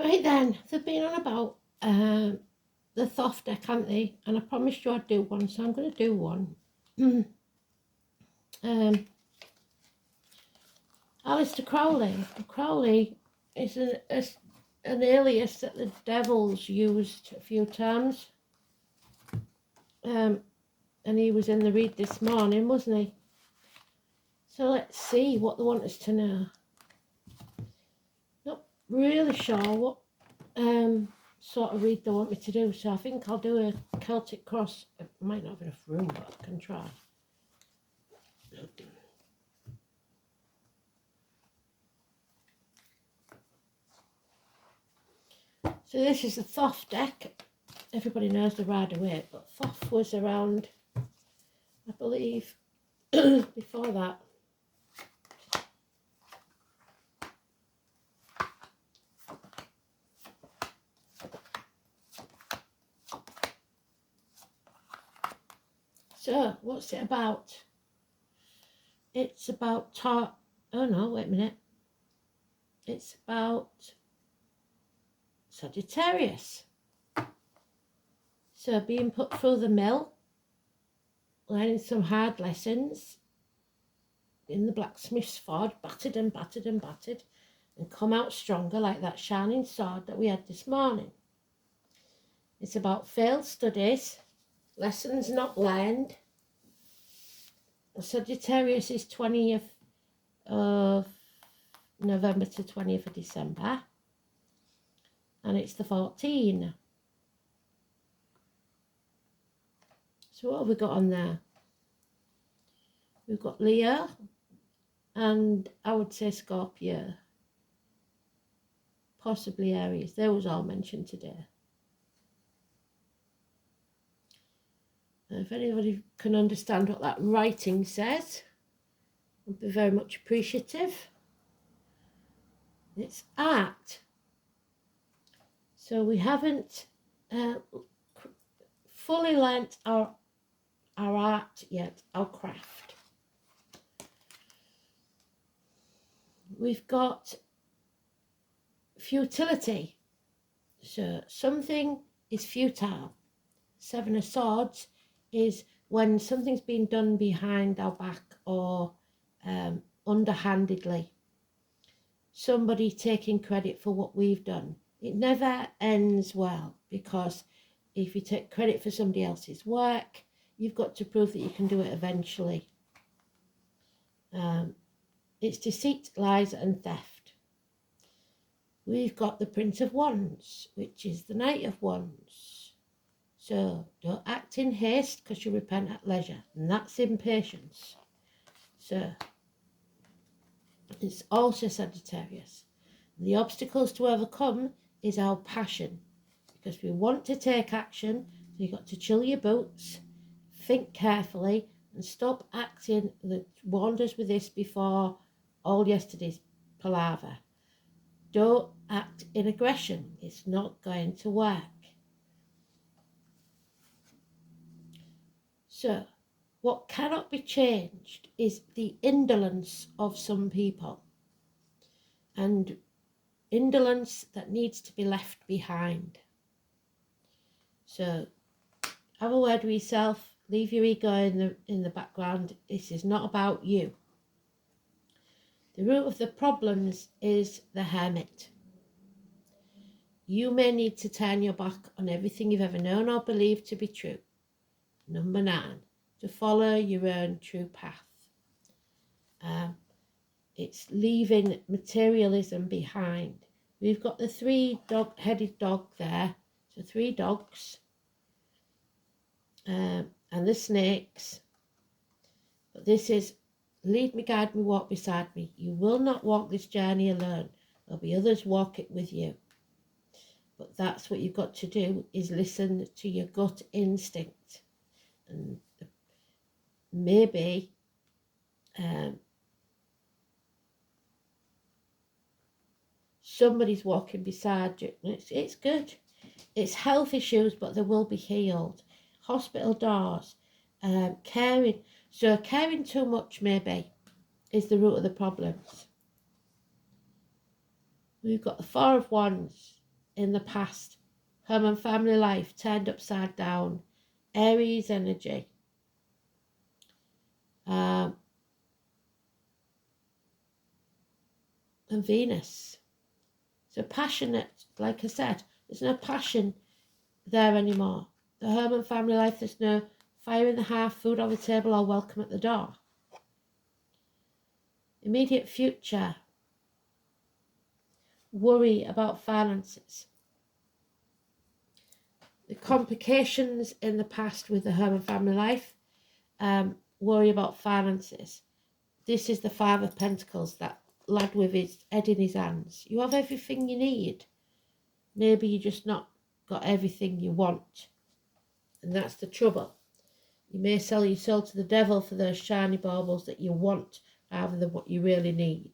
Right then, they've been on about the Thoth deck, haven't they? And I promised you I'd do one, so I'm going to do one. Aleister Crowley. Crowley is an alias that the Devils used a few times. And he was in the read this morning, wasn't he? So let's see what they want us to know. Not really sure what sort of read they want me to do, so I think I'll do a Celtic Cross. I might not have enough room, but I can try. So this is the Thoth deck. Everybody knows the Rider-Waite, but Thoth was around, I believe, before that. So, what's it about? It's about oh no, wait a minute. It's about Sagittarius. So, being put through the mill, learning some hard lessons in the blacksmith's forge, battered and battered and battered, and come out stronger like that shining sword that we had this morning. It's about failed studies, lessons not learned. Sagittarius is 20th of November to 20th of December. And it's the 14. So what have we got on there? We've got Leo and I would say Scorpio. Possibly Aries. They was all mentioned today. If anybody can understand what that writing says, I'd be very much appreciative. It's art. So we haven't fully learnt our art yet, our craft. We've got futility. So something is futile. Seven of Swords is when something's been done behind our back or underhandedly. Somebody taking credit for what we've done. It never ends well, because if you take credit for somebody else's work, you've got to prove that you can do it eventually. It's deceit, lies and theft. We've got the Prince of Wands, which is the Knight of Wands. So don't act in haste, because you repent at leisure, and that's impatience. So it's also Sagittarius. The obstacles to overcome is our passion, because we want to take action. So you've got to chill your boots, think carefully, and stop acting. The wanders with this before all yesterday's palaver. Don't act in aggression. It's not going to work. So, what cannot be changed is the indolence of some people, and indolence that needs to be left behind. So, have a word with yourself. Leave your ego in the background. This is not about you. The root of the problems is the Hermit. You may need to turn your back on everything you've ever known or believed to be true. Number 9, to follow your own true path. It's leaving materialism behind. We've got the 3-headed dog there, so 3 dogs, and the snakes. But this is lead me, guide me, walk beside me. You will not walk this journey alone. There'll be others walk it with you. But that's what you've got to do, is listen to your gut instinct. And maybe somebody's walking beside you. It's good. It's health issues, but they will be healed. Hospital doors, caring. So caring too much maybe is the root of the problems. We've got the 4 of Wands. in the past. Home and family life turned upside down. Aries energy. And Venus. So passionate, like I said, there's no passion there anymore. The home and family life, there's no fire in the hearth, food on the table, or welcome at the door. Immediate future. Worry about finances. The complications in the past with the home and family life. Worry about finances. This is the Five of Pentacles, that lad with his head in his hands. You have everything you need. Maybe you just not got everything you want. And that's the trouble. You may sell your soul to the devil for those shiny baubles that you want rather than what you really need.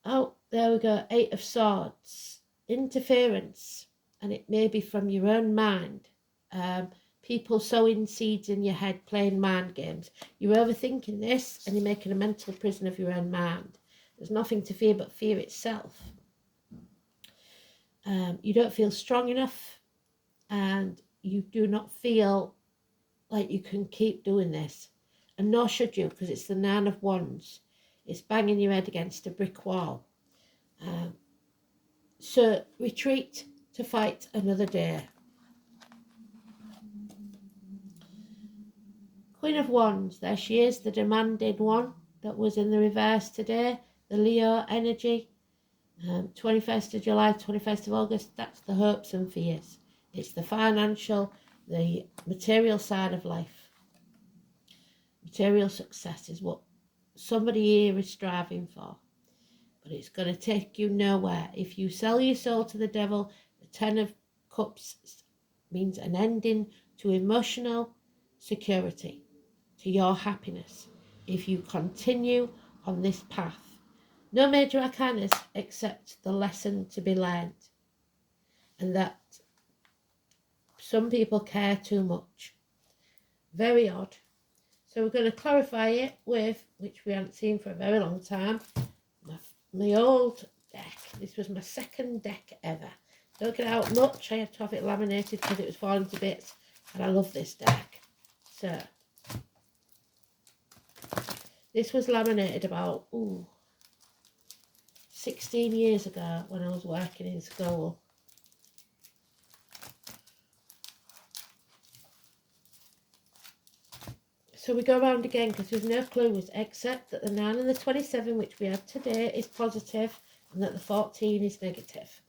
Oh, there we go. Eight of Swords. Interference. And it may be from your own mind. People sowing seeds in your head, playing mind games. You're overthinking this and you're making a mental prison of your own mind. There's nothing to fear but fear itself. You don't feel strong enough, and you do not feel like you can keep doing this. And nor should you, because it's the Nine of Wands. It's banging your head against a brick wall. So retreat to fight another day. Queen of Wands, there she is, the demanding one that was in the reverse today. The Leo energy. 21st of July, 21st of August, that's the hopes and fears. It's the financial, the material side of life. Material success is what somebody here is striving for. But it's going to take you nowhere. If you sell your soul to the devil, the Ten of Cups means an ending to emotional security, to your happiness. If you continue on this path. No major arcanas except the lesson to be learned. And that some people care too much. Very odd. So we're going to clarify it with, which we haven't seen for a very long time, my old deck. This was my second deck ever. Don't get out much. I had to have it laminated because it was falling to bits. And I love this deck. So this was laminated about 16 years ago when I was working in school. So we go around again because there's no clues except that the 9 and the 27, which we had today, is positive and that the 14 is negative.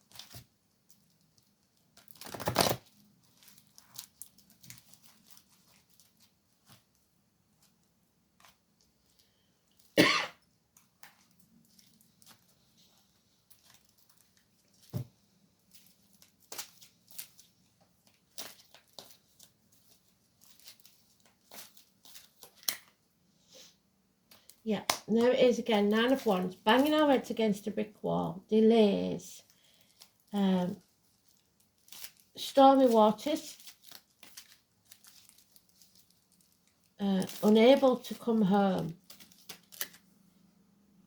Yeah, and there it is again, 9 of Wands, banging our heads against a brick wall, delays, stormy waters, unable to come home,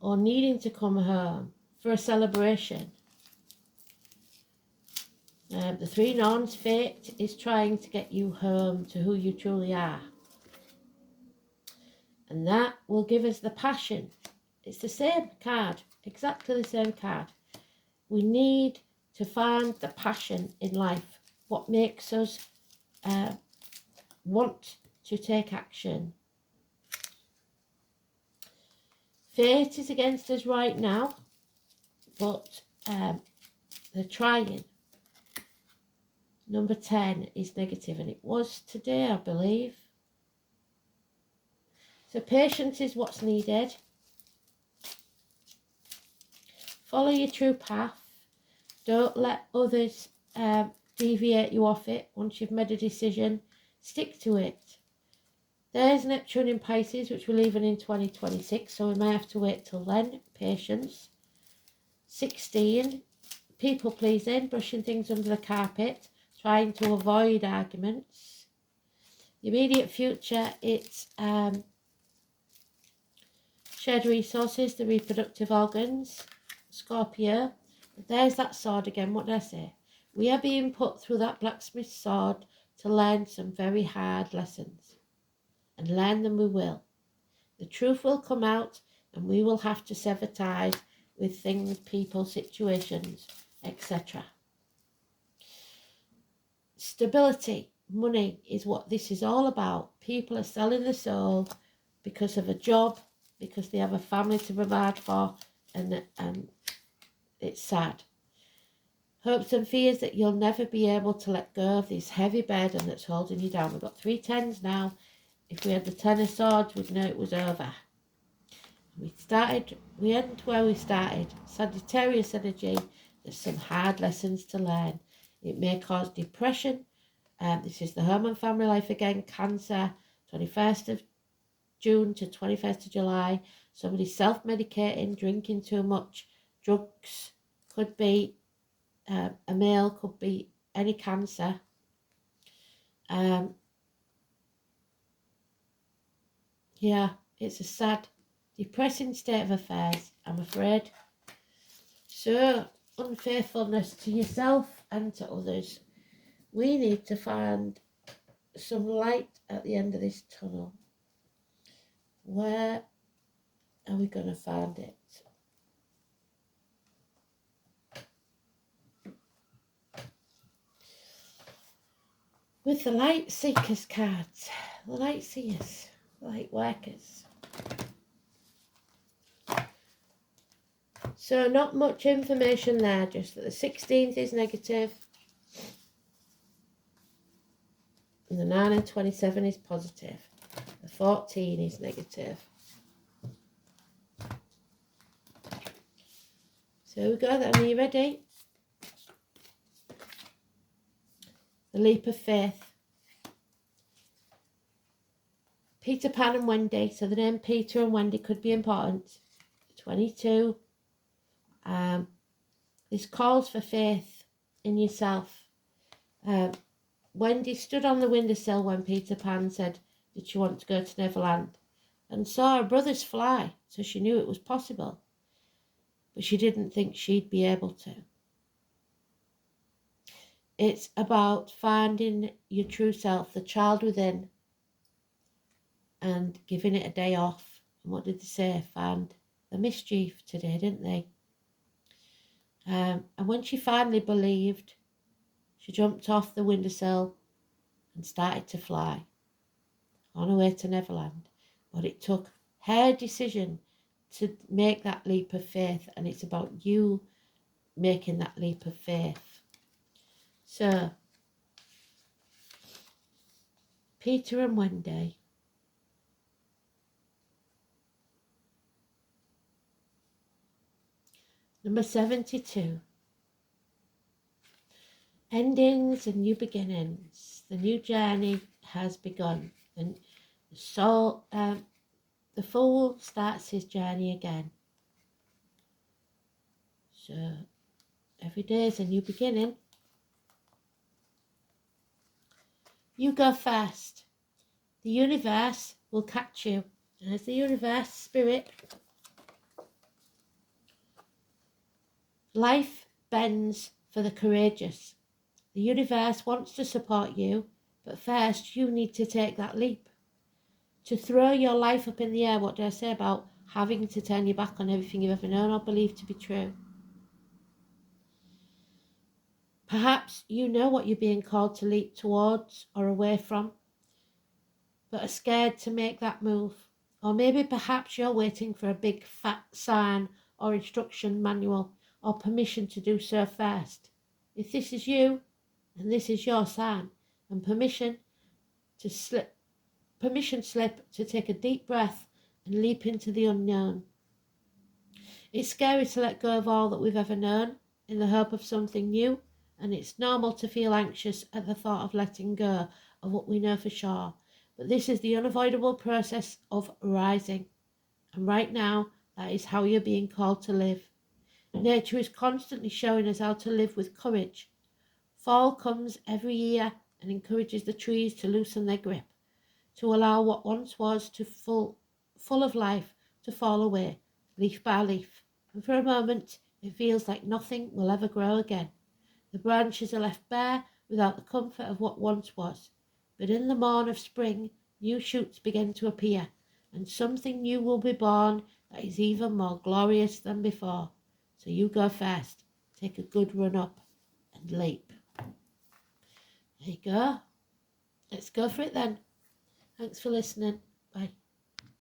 or needing to come home for a celebration. The Three Norns, fate is trying to get you home to who you truly are. And that will give us the passion. It's the same card, exactly the same card. We need to find the passion in life. What makes us want to take action. Fate is against us right now, but they're trying. Number 10 is negative, and it was today, I believe. So patience is what's needed. Follow your true path. Don't let others deviate you off it. Once you've made a decision, stick to it. There's Neptune in Pisces, which we're leaving in 2026, so we may have to wait till then. Patience. 16, people pleasing, brushing things under the carpet, trying to avoid arguments. The immediate future, it's shared resources, the reproductive organs. Scorpio, There's that sword again. What did I say? We are being put through that blacksmith's sword to learn some very hard lessons. And learn them we will. The truth will come out, and we will have to sever ties with things, people, situations, etc. Stability, money is what this is all about. People are selling their soul because of a job, because they have a family to provide for, and it's sad. Hopes and fears that you'll never be able to let go of this heavy burden that's holding you down. We've got 3 tens now. If we had the 10 of swords, we'd know it was over. We end where we started. Sagittarius energy, there's some hard lessons to learn. It may cause depression. This is the home and family life again. Cancer, 21st of June to 21st of July. Somebody self-medicating, drinking too much. Drugs, could be a male, could be any cancer. Yeah, it's a sad, depressing state of affairs, I'm afraid. So, unfaithfulness to yourself and to others. We need to find some light at the end of this tunnel. Where are we going to find it? With the light seekers cards, the light seers, light workers. So not much information there, just that the 16th is negative and the 9 and 27 is positive. The 14 is negative. So we go then, are you ready? The leap of faith. Peter Pan and Wendy, so the name Peter and Wendy could be important. 22. This calls for faith in yourself. Wendy stood on the windowsill when Peter Pan said, did she want to go to Neverland? And saw her brothers fly, so she knew it was possible. But she didn't think she'd be able to. It's about finding your true self, the child within, and giving it a day off. And what did they say? Find the mischief today, didn't they? And when she finally believed, she jumped off the windowsill and started to fly on her way to Neverland. But it took her decision to make that leap of faith, and it's about you making that leap of faith. So, Peter and Wendy. Number 72. Endings and new beginnings. The new journey has begun. And so the Fool starts his journey again. So every day is a new beginning. You go first. The universe will catch you. And as the universe, spirit, life bends for the courageous. The universe wants to support you, but first you need to take that leap. To throw your life up in the air, what do I say about having to turn your back on everything you've ever known or believed to be true? Perhaps you know what you're being called to leap towards or away from, but are scared to make that move. Or maybe perhaps you're waiting for a big fat sign or instruction manual or permission to do so first. If this is you, and this is your sign, and permission slip to take a deep breath and leap into the unknown. It's scary to let go of all that we've ever known in the hope of something new, and it's normal to feel anxious at the thought of letting go of what we know for sure. But this is the unavoidable process of rising, and right now that is how you're being called to live. Nature is constantly showing us how to live with courage. Fall comes every year and encourages the trees to loosen their grip, to allow what once was full of life to fall away, leaf by leaf. And for a moment, It feels like nothing will ever grow again. The branches are left bare without the comfort of what once was. But in the morn of spring, new shoots begin to appear, and something new will be born that is even more glorious than before. So you go first, take a good run up, and leap. There you go. Let's go for it then. Thanks for listening. Bye.